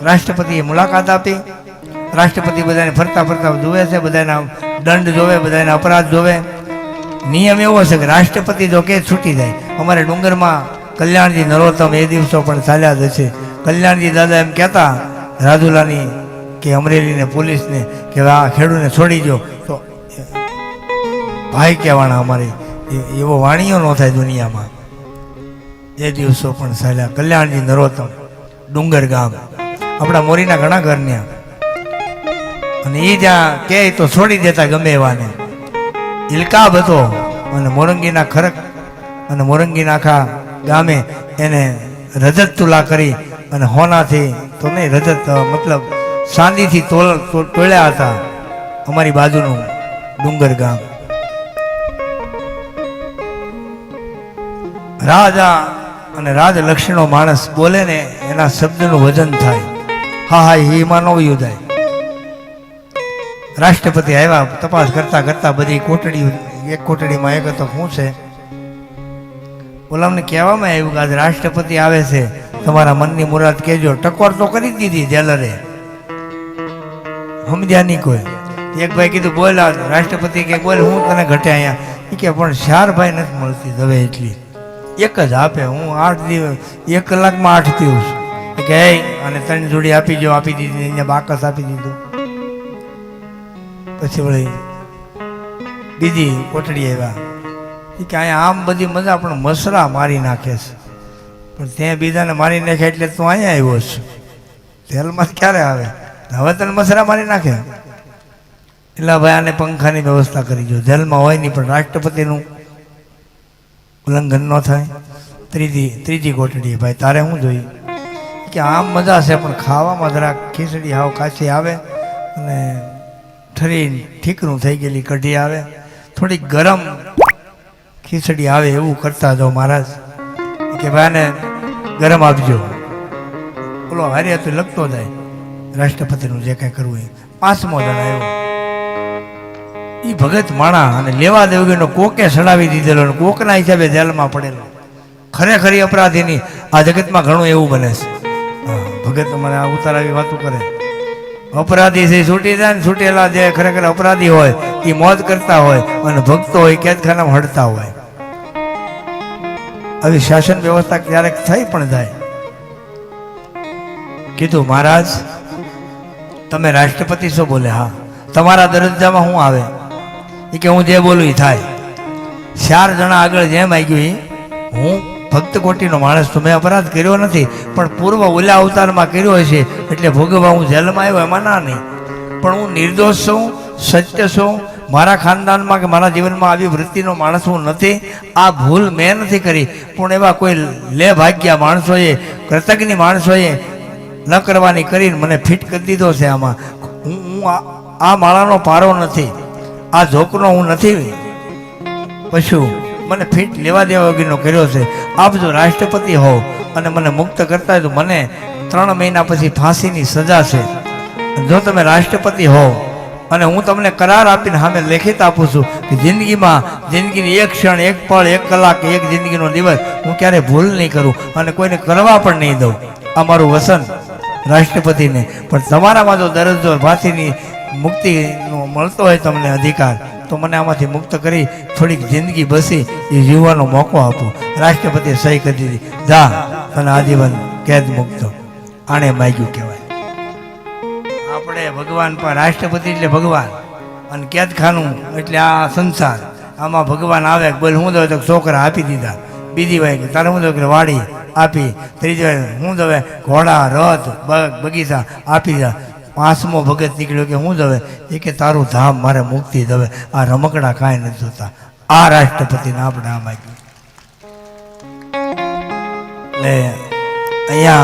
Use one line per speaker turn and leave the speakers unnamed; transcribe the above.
રાષ્ટ્રપતિએ મુલાકાત આપી. રાષ્ટ્રપતિ બધાને ફરતા ફરતા જોવે છે, બધાના દંડ જોવે, બધાના અપરાધ જોવે. નિયમ એવો છે કે રાષ્ટ્રપતિ જો કે છૂટી જાય. અમારે ડુંગરમાં કલ્યાણજી નરોત્તમ એ દિવસો પણ ચાલ્યા જ છે. કલ્યાણજી દાદા એમ કહેતા રાજુલાની કે અમરેલીને પોલીસને કે આ ખેડૂને છોડી દો, તો ભાઈ કહેવાના અમારે એવો વાણીઓ ન થાય દુનિયામાં. એ દિવસો પણ ચાલ્યા. કલ્યાણજી નરોત્તમ ડુંગર ગામ આપણા મોરીના ઘણા ઘરને, અને એ જ્યાં કે તો છોડી દેતા ગમે એવાને. ઇલકાબ હતો અને મોરંગીના ખરક અને મોરંગીના આખા ગામે એને રજત તુલા કરી અને હોનાથી તો નહીં, રજત મતલબ ચાંદીથી તોળ્યા હતા. અમારી બાજુનું ડુંગર ગામ. રાજા અને રાજલક્ષ્મીનો માણસ બોલે ને એના શબ્દનું વજન થાય. હા હા હીમાં ન યુધાય. રાષ્ટ્રપતિ આવ્યા, તપાસ કરતા કરતા બધી કોટડી, એક કોટડીમાં એક હતો શું છે, ઓલામને કહેવામાં આવ્યું કે આજે રાષ્ટ્રપતિ આવે છે, તમારા મનની મુરાદ કહેજો. ટકોર તો કરી દીધી જેલરે, સમજ્યા નહીં કોઈ. એક ભાઈ કીધું બોલ, રાષ્ટ્રપતિ કે બોલ હું તને ઘટે અહીંયા. એ કે પણ 4 ભાઈ નથી મળતી દવે એટલી, એક જ આપે. હું 8 દિવસ 1 કલાકમાં 8 પીવું છું કે અને 3 જોડી આપી જો. આપી દીધી, અહીંયા બાકસ આપી દીધું. પછી વળી બીજી કોટડી આવ્યા કે અહીંયા આમ બધી મજા પણ મસરા મારી નાખે છે, પણ ત્યાં બીજાને મારી નાખે એટલે તું અહીંયા આવ્યો છું. જેલમાં ક્યારે આવે, હવે તને મસરા મારી નાખે. એટલે ભાઈ આને પંખાની વ્યવસ્થા કરી જો. જેલમાં હોય નહીં પણ રાષ્ટ્રપતિનું ઉલ્લંઘન ન થાય. ત્રીજી કોટડી, ભાઈ તારે શું જોઈ કે આમ મજા છે પણ ખાવામાં જરાક ખીચડી હાવ કાચી આવે અને ઠરી ઠીકરું થઈ ગયેલી કઢી આવે, થોડી ગરમ ખીચડી આવે એવું કરતા જાઓ મહારાજ. કે ભાઈ આને ગરમ આપજો. બોલો હારે તો લગતો જાય રાષ્ટ્રપતિનું જે કાંઈ કરવું એ. 5મો જણ આવ્યો, એ ભગત માણા અને લેવા દેવગીનો કોકે સડાવી દીધેલો, કોકના હિસાબે જેલમાં પડેલો. ખરેખરી અપરાધીની આ જગતમાં ઘણું એવું બને છે. ભગત મને આ ઉતારાવી વાતો કરે. અપરાધી છે છૂટી જાય ને, છૂટેલા જે ખરેખર અપરાધી હોય એ મોજ કરતા હોય અને ભક્તો હોય કેદખાનામાં હડતા હોય. આવી શાસન વ્યવસ્થા ક્યારેક થઈ પણ જાય. કીધું મહારાજ તમે રાષ્ટ્રપતિ છો? બોલે હા. તમારા દરજ્જામાં શું આવે? એ કે હું જે બોલું એ થાય. 4 જણા આગળ જેમ આવી ગયું, હું ભક્ત કોટીનો માણસ છું, મેં અપરાધ કર્યો નથી, પણ પૂર્વ ઓલા અવતારમાં કર્યો હશે એટલે ભોગવવા હું જેલમાં આવ્યો, એમાં ના નહીં. પણ હું નિર્દોષ છું, સત્ય છું. મારા ખાનદાનમાં કે મારા જીવનમાં આવી વૃત્તિનો માણસ હું નથી. આ ભૂલ મેં નથી કરી, પણ એવા કોઈ લે ભાગ્યા માણસોએ, કૃતજ્ઞ માણસોએ ન કરવાની કરીને મને ફિટ કરી દીધો છે. આમાં હું આ માળાનો પારો નથી, આ ઝોકનો હું નથી. પશુ મને ફિટ લેવા દેવા વગરનો કર્યો છે. આપ જો રાષ્ટ્રપતિ હો અને મને મુક્ત કરતા હોય તો મને 3 મહિના પછી ફાંસીની સજા છે. જો તમે રાષ્ટ્રપતિ હો અને હું તમને કરાર આપીને સામે લેખિત આપું છું કે જિંદગીની એક ક્ષણ, એક પળ, 1 કલાક, એક જિંદગીનો દિવસ હું ક્યારે ભૂલ નહીં કરું અને કોઈને કરવા પણ નહીં દઉં. આ મારું વસન રાષ્ટ્રપતિને. પણ તમારામાં જો દરજ્જો ફાંસીની મુક્તિનો મળતો હોય તમને અધિકાર, તો મને આમાંથી મુક્ત કરી થોડીક જિંદગી બસી એ જીવવાનો મોકો આપો. રાષ્ટ્રપતિએ સહી કરી દીધી. જા અને આજીવન કેદ મુક્ત. આણે માગ્યું કહેવાય. આપણે ભગવાન પણ રાષ્ટ્રપતિ એટલે ભગવાન અને કેદખાનું એટલે આ સંસાર. આમાં ભગવાન આવે બોલ હું દવે તો છોકરા આપી દીધા. બીજી વાર કે તારે હું દવે કે વાડી આપી. ત્રીજી વાર હું દવે ઘોડા, રથ, બગીચા આપી દીધા. 5મો ભગત નીકળ્યો કે હું દવે એ કે તારું ધામ મારે મુક્તિ દવે. આ રમકડા કાંઈ નથી જોતા. આ રાષ્ટ્રપતિને આપણે આમ આપ્યું. એટલે અહીંયા